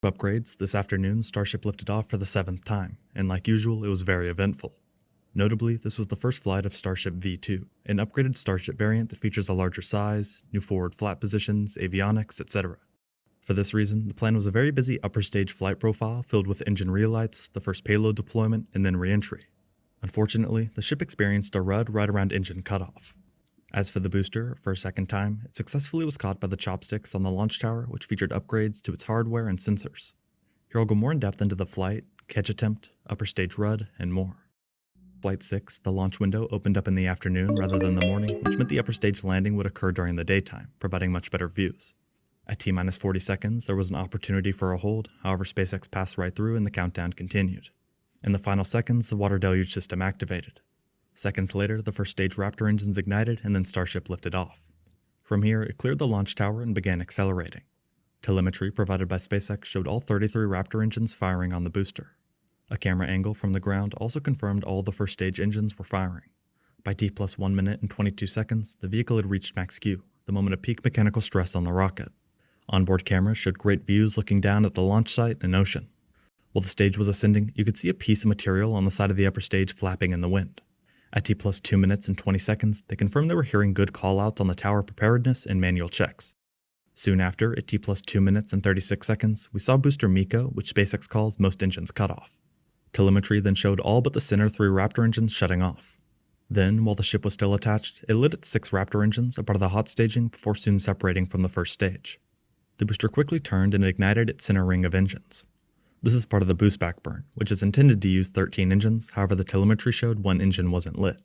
Upgrades, this afternoon Starship lifted off for the 7th time, and like usual, it was very eventful. Notably, this was the first flight of Starship V2, an upgraded Starship variant that features a larger size, new forward flap positions, avionics, etc. For this reason, the plan was a very busy upper stage flight profile filled with engine relights, the first payload deployment, and then re-entry. Unfortunately, the ship experienced a rud right around engine cutoff. As for the booster, for a second time, it successfully was caught by the chopsticks on the launch tower, which featured upgrades to its hardware and sensors. Here I'll go more in depth into the flight, catch attempt, upper stage rud, and more. Flight 6, the launch window opened up in the afternoon rather than the morning, which meant the upper stage landing would occur during the daytime, providing much better views. At T-minus 40 seconds, there was an opportunity for a hold, however SpaceX passed right through and the countdown continued. In the final seconds, the water deluge system activated. Seconds later, the first stage Raptor engines ignited and then Starship lifted off. From here, it cleared the launch tower and began accelerating. Telemetry provided by SpaceX showed all 33 Raptor engines firing on the booster. A camera angle from the ground also confirmed all the first stage engines were firing. By T+1 minute and 22 seconds, the vehicle had reached max Q, the moment of peak mechanical stress on the rocket. Onboard cameras showed great views looking down at the launch site and ocean. While the stage was ascending, you could see a piece of material on the side of the upper stage flapping in the wind. At T+2 minutes and 20 seconds, they confirmed they were hearing good callouts on the tower preparedness and manual checks. Soon after, at T+2 minutes and 36 seconds, we saw booster MECO, which SpaceX calls most engines cut off. Telemetry then showed all but the center 3 Raptor engines shutting off. Then, while the ship was still attached, it lit its 6 Raptor engines, a part of the hot staging, before soon separating from the first stage. The booster quickly turned and ignited its center ring of engines. This is part of the boost back burn, which is intended to use 13 engines, however the telemetry showed one engine wasn't lit.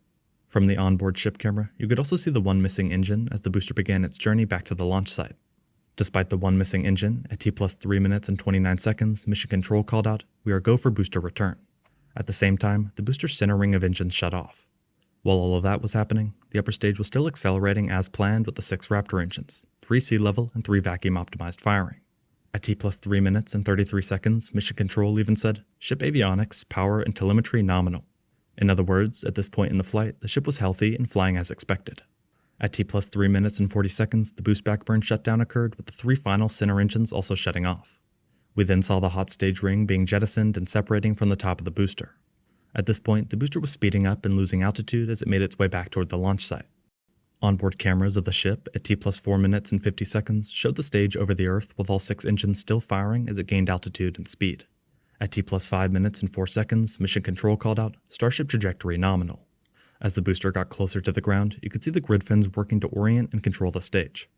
From the onboard ship camera, you could also see the one missing engine as the booster began its journey back to the launch site. Despite the one missing engine, at T+3 minutes and 29 seconds, Mission Control called out, "We are go for booster return." At the same time, the booster's center ring of engines shut off. While all of that was happening, the upper stage was still accelerating as planned with the 6 Raptor engines, 3 sea level and 3 vacuum optimized firing. At T+3 minutes and 33 seconds, Mission Control even said, "Ship avionics, power, and telemetry nominal." In other words, at this point in the flight, the ship was healthy and flying as expected. At T+3 minutes and 40 seconds, the boost back burn shutdown occurred with the 3 final center engines also shutting off. We then saw the hot stage ring being jettisoned and separating from the top of the booster. At this point, the booster was speeding up and losing altitude as it made its way back toward the launch site. Onboard cameras of the ship at T+4 minutes and 50 seconds showed the stage over the Earth with all 6 engines still firing as it gained altitude and speed. At T+5 minutes and 4 seconds, Mission Control called out, "Starship trajectory nominal." As the booster got closer to the ground, you could see the grid fins working to orient and control the stage.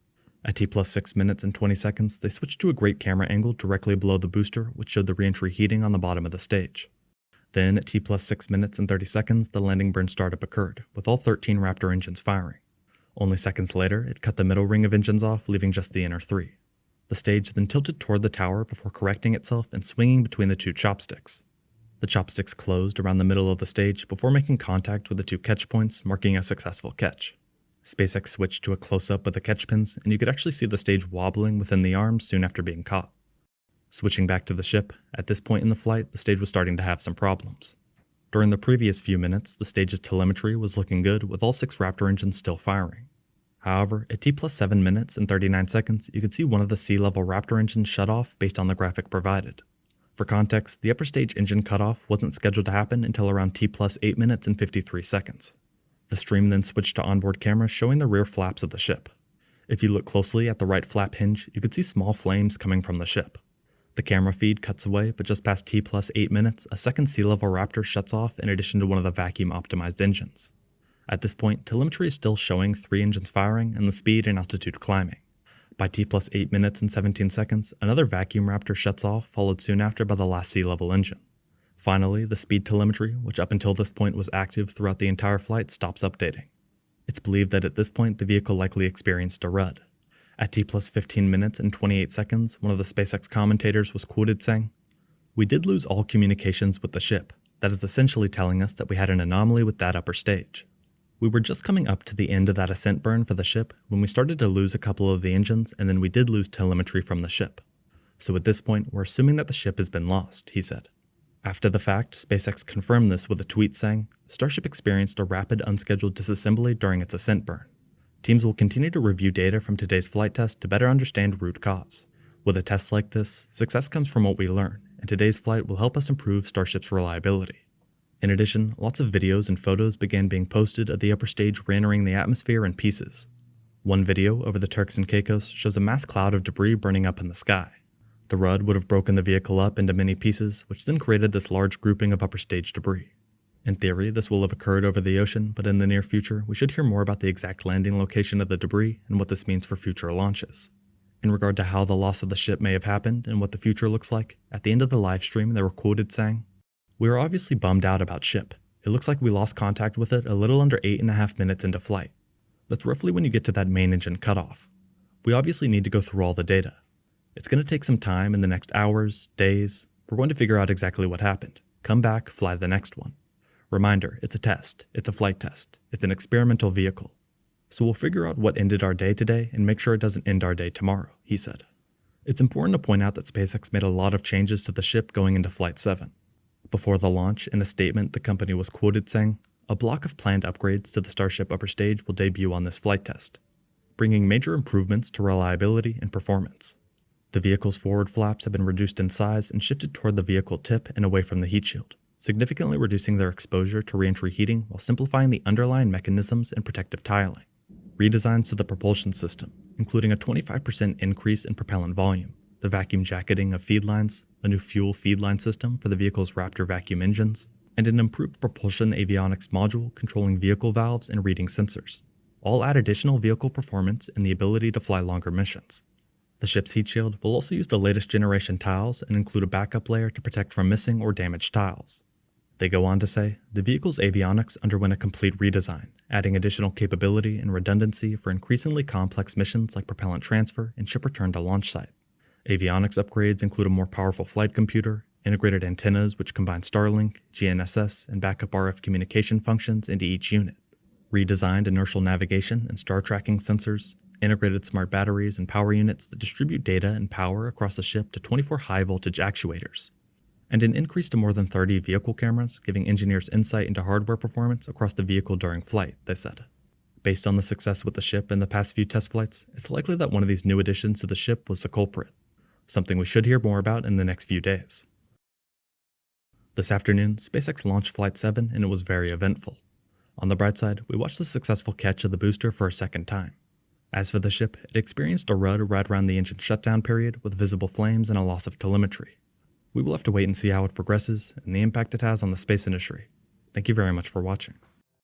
At T+6 minutes and 20 seconds, they switched to a great camera angle directly below the booster, which showed the re-entry heating on the bottom of the stage. Then, at T+6 minutes and 30 seconds, the landing burn startup occurred, with all 13 Raptor engines firing. Only seconds later, it cut the middle ring of engines off, leaving just the inner 3. The stage then tilted toward the tower before correcting itself and swinging between the 2 chopsticks. The chopsticks closed around the middle of the stage before making contact with the 2 catch points, marking a successful catch. SpaceX switched to a close-up of the catch pins, and you could actually see the stage wobbling within the arms soon after being caught. Switching back to the ship, at this point in the flight, the stage was starting to have some problems. During the previous few minutes, the stage's telemetry was looking good with all 6 Raptor engines still firing. However, at T+7 minutes and 39 seconds, you could see one of the sea-level Raptor engines shut off based on the graphic provided. For context, the upper stage engine cutoff wasn't scheduled to happen until around T+8 minutes and 53 seconds. The stream then switched to onboard cameras showing the rear flaps of the ship. If you look closely at the right flap hinge, you could see small flames coming from the ship. The camera feed cuts away, but just past T+8 minutes, a second sea-level Raptor shuts off in addition to one of the vacuum-optimized engines. At this point, telemetry is still showing 3 engines firing and the speed and altitude climbing. By T+8 minutes and 17 seconds, another vacuum Raptor shuts off, followed soon after by the last sea-level engine. Finally, the speed telemetry, which up until this point was active throughout the entire flight, stops updating. It's believed that at this point, the vehicle likely experienced a rud. At T+15 minutes and 28 seconds, one of the SpaceX commentators was quoted saying, "We did lose all communications with the ship. That is essentially telling us that we had an anomaly with that upper stage. We were just coming up to the end of that ascent burn for the ship when we started to lose a couple of the engines, and then we did lose telemetry from the ship. So at this point, we're assuming that the ship has been lost," he said. After the fact, SpaceX confirmed this with a tweet saying, "Starship experienced a rapid unscheduled disassembly during its ascent burn. Teams will continue to review data from today's flight test to better understand root cause. With a test like this, success comes from what we learn, and today's flight will help us improve Starship's reliability. In addition, lots of videos and photos began being posted of the upper stage re-entering the atmosphere in pieces. One video over the Turks and Caicos shows a mass cloud of debris burning up in the sky. The RUD would have broken the vehicle up into many pieces, which then created this large grouping of upper stage debris. In theory, this will have occurred over the ocean, but in the near future, we should hear more about the exact landing location of the debris and what this means for future launches. In regard to how the loss of the ship may have happened and what the future looks like, at the end of the live stream they were quoted saying, "We are obviously bummed out about ship. It looks like we lost contact with it a little under 8.5 minutes into flight. That's roughly when you get to that main engine cutoff. We obviously need to go through all the data. It's going to take some time in the next hours, days. We're going to figure out exactly what happened. Come back, fly the next one. Reminder, it's a test. It's a flight test. It's an experimental vehicle. So we'll figure out what ended our day today and make sure it doesn't end our day tomorrow," he said. It's important to point out that SpaceX made a lot of changes to the ship going into Flight 7. Before the launch, in a statement, the company was quoted saying, "A block of planned upgrades to the Starship upper stage will debut on this flight test, bringing major improvements to reliability and performance. The vehicle's forward flaps have been reduced in size and shifted toward the vehicle tip and away from the heat shield, significantly reducing their exposure to re-entry heating while simplifying the underlying mechanisms and protective tiling. Redesigns to the propulsion system, including a 25% increase in propellant volume, the vacuum jacketing of feed lines, a new fuel feed line system for the vehicle's Raptor vacuum engines, and an improved propulsion avionics module controlling vehicle valves and reading sensors. All add additional vehicle performance and the ability to fly longer missions. The ship's heat shield will also use the latest generation tiles and include a backup layer to protect from missing or damaged tiles." They go on to say, "The vehicle's avionics underwent a complete redesign, adding additional capability and redundancy for increasingly complex missions like propellant transfer and ship return to launch site. Avionics upgrades include a more powerful flight computer, integrated antennas which combine Starlink, GNSS, and backup RF communication functions into each unit, redesigned inertial navigation and star tracking sensors, integrated smart batteries and power units that distribute data and power across the ship to 24 high-voltage actuators, and an increase to more than 30 vehicle cameras, giving engineers insight into hardware performance across the vehicle during flight," they said. Based on the success with the ship in the past few test flights, it's likely that one of these new additions to the ship was the culprit, something we should hear more about in the next few days. This afternoon, SpaceX launched Flight 7 and it was very eventful. On the bright side, we watched the successful catch of the booster for a second time. As for the ship, it experienced a RUD right around the engine shutdown period with visible flames and a loss of telemetry. We will have to wait and see how it progresses and the impact it has on the space industry. Thank you very much for watching.